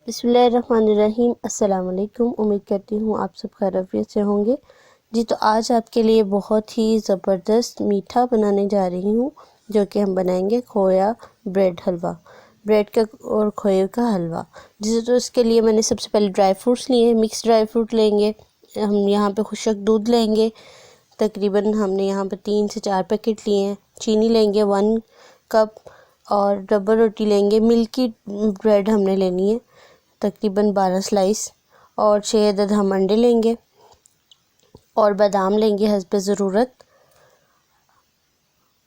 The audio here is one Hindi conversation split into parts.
बिस्मिल्लाहिर्रहमानिर्रहीम। अस्सलाम वालेकुम। उम्मीद करती हूँ आप सब खैरियत से होंगे जी। तो आज आपके लिए बहुत ही ज़बरदस्त मीठा बनाने जा रही हूँ, जो कि हम बनाएंगे खोया ब्रेड हलवा, ब्रेड का और खोए का हलवा। जिसे तो इसके लिए मैंने सबसे पहले ड्राई फ्रूट्स लिए, मिक्स ड्राई फ्रूट लेंगे। हम यहाँ पे खुशक दूध लेंगे, तकरीबन हमने यहाँ पे 3 से 4 पैकेट लिए हैं। चीनी लेंगे 1 कप और डबल रोटी लेंगे। मिल्की ब्रेड हमने लेनी है तकरीबन 12 स्लाइस, और 6 अदद हम अंडे लेंगे और बादाम लेंगे हस्ब ज़रूरत।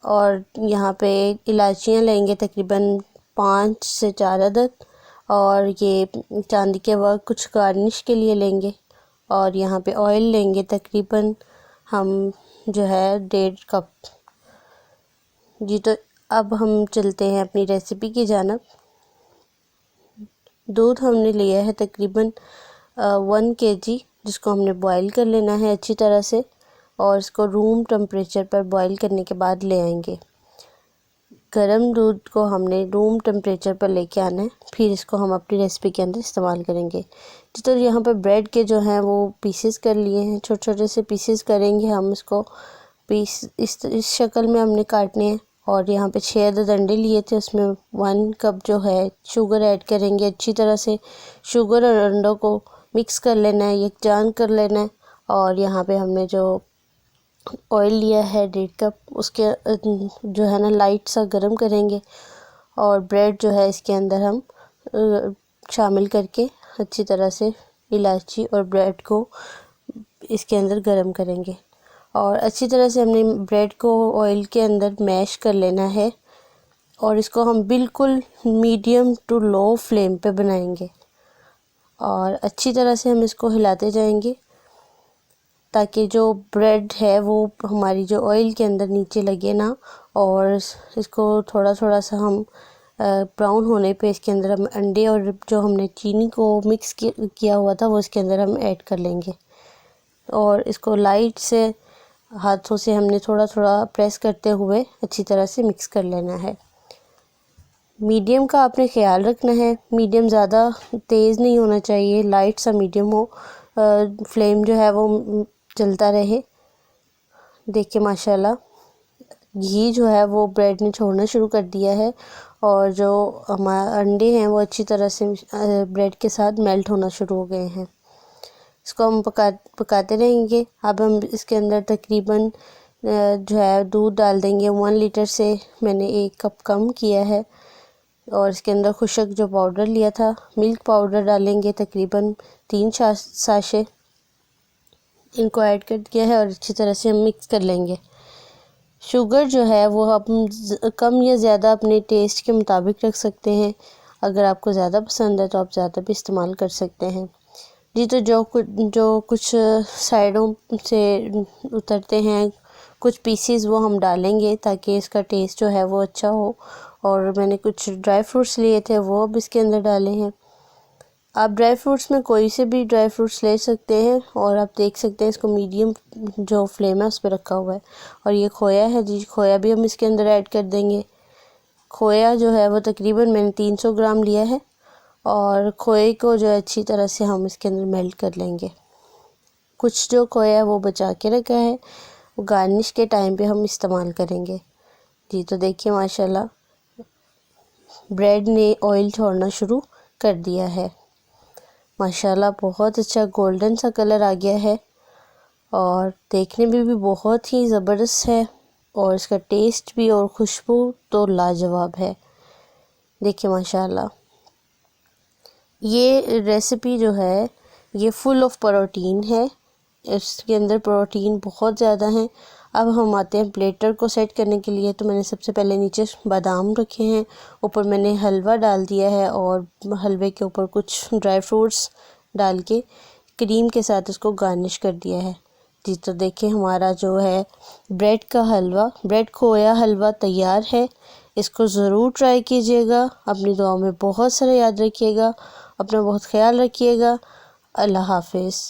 और यहाँ पे इलायचियाँ लेंगे तकरीबन 5 से 4 अदद, और ये चांदी के वर्क कुछ गार्निश के लिए लेंगे। और यहाँ पे ऑयल लेंगे तकरीबन हम जो है 1.5 कप जी। तो अब हम चलते हैं अपनी रेसिपी की जानब। दूध हमने लिया है तकरीबन 1 kg, जिसको हमने बॉईल कर लेना है अच्छी तरह से, और इसको रूम टेम्परेचर पर बॉईल करने के बाद ले आएंगे। गर्म दूध को हमने रूम टेम्परेचर पर लेके आना है, फिर इसको हम अपनी रेसिपी के अंदर इस्तेमाल करेंगे जी। तो यहाँ पर ब्रेड के जो हैं वो पीसेस कर लिए हैं, छोटे छोटे से पीसेस करेंगे हम इसको। पीस इस शक्ल में हमने काटने हैं। और यहाँ पे 6 अदद अंडे लिए थे, उसमें 1 कप जो है शुगर ऐड करेंगे। अच्छी तरह से शुगर और अंडों को मिक्स कर लेना है, यकजान कर लेना है। और यहाँ पे हमने जो ऑयल लिया है 1.5 कप, उसके जो है ना लाइट सा गरम करेंगे, और ब्रेड जो है इसके अंदर हम शामिल करके अच्छी तरह से इलायची और ब्रेड को इसके अंदर गरम करेंगे। और अच्छी तरह से हमने ब्रेड को ऑयल के अंदर मैश कर लेना है, और इसको हम बिल्कुल मीडियम टू लो फ्लेम पे बनाएंगे। और अच्छी तरह से हम इसको हिलाते जाएंगे ताकि जो ब्रेड है वो हमारी जो ऑयल के अंदर नीचे लगे ना। और इसको थोड़ा थोड़ा सा हम ब्राउन होने पे इसके अंदर हम अंडे और जो हमने चीनी को मिक्स किया हुआ था वो इसके अंदर हम ऐड कर लेंगे। और इसको लाइट से हाथों से हमने थोड़ा थोड़ा प्रेस करते हुए अच्छी तरह से मिक्स कर लेना है। मीडियम का आपने ख्याल रखना है, मीडियम ज़्यादा तेज़ नहीं होना चाहिए, लाइट सा मीडियम हो, फ्लेम जो है वो चलता रहे। देखिए माशाल्लाह घी जो है वो ब्रेड ने छोड़ना शुरू कर दिया है, और जो हमारे अंडे हैं वो अच्छी तरह से ब्रेड के साथ मेल्ट होना शुरू हो गए हैं। इसको हम पकाते रहेंगे। अब हम इसके अंदर तकरीबन जो है दूध डाल देंगे। 1 लीटर से मैंने 1 कप कम किया है। और इसके अंदर खुशक जो पाउडर लिया था, मिल्क पाउडर डालेंगे तकरीबन 3 साशे, इनको ऐड कर दिया है और अच्छी तरह से हम मिक्स कर लेंगे। शुगर जो है वो आप कम या ज़्यादा अपने टेस्ट के मुताबिक रख सकते हैं। अगर आपको ज़्यादा पसंद है तो आप ज़्यादा भी इस्तेमाल कर सकते हैं जी। तो जो कुछ साइडों से उतरते हैं कुछ पीसीज वो हम डालेंगे ताकि इसका टेस्ट जो है वो अच्छा हो। और मैंने कुछ ड्राई फ्रूट्स लिए थे वो अब इसके अंदर डाले हैं। आप ड्राई फ्रूट्स में कोई से भी ड्राई फ्रूट्स ले सकते हैं, और आप देख सकते हैं इसको मीडियम जो फ्लेम है उस पर रखा हुआ है। और ये खोया है जी, खोया भी हम इसके अंदर ऐड कर देंगे। खोया जो है वो तकरीबन मैंने 300 ग्राम लिया है, और खोए को जो अच्छी तरह से हम इसके अंदर मेल्ट कर लेंगे। कुछ जो खोया वो बचा के रखा है वो गार्निश के टाइम पे हम इस्तेमाल करेंगे जी। तो देखिए माशाल्लाह ब्रेड ने ऑयल छोड़ना शुरू कर दिया है। माशाल्लाह बहुत अच्छा गोल्डन सा कलर आ गया है, और देखने में भी बहुत ही ज़बरदस्त है, और इसका टेस्ट भी और खुशबू तो लाजवाब है। देखिए माशाल्लाह ये रेसिपी जो है ये फुल ऑफ प्रोटीन है, इसके अंदर प्रोटीन बहुत ज़्यादा है। अब हम आते हैं प्लेटर को सेट करने के लिए। तो मैंने सबसे पहले नीचे बादाम रखे हैं, ऊपर मैंने हलवा डाल दिया है, और हलवे के ऊपर कुछ ड्राई फ्रूट्स डाल के क्रीम के साथ इसको गार्निश कर दिया है जी। तो देखिए हमारा जो है ब्रेड का हलवा, ब्रेड खोया हलवा तैयार है। इसको ज़रूर ट्राई कीजिएगा। अपनी दुआओं में बहुत सारा याद रखिएगा। अपना बहुत ख्याल रखिएगा। अल्लाह हाफिज़।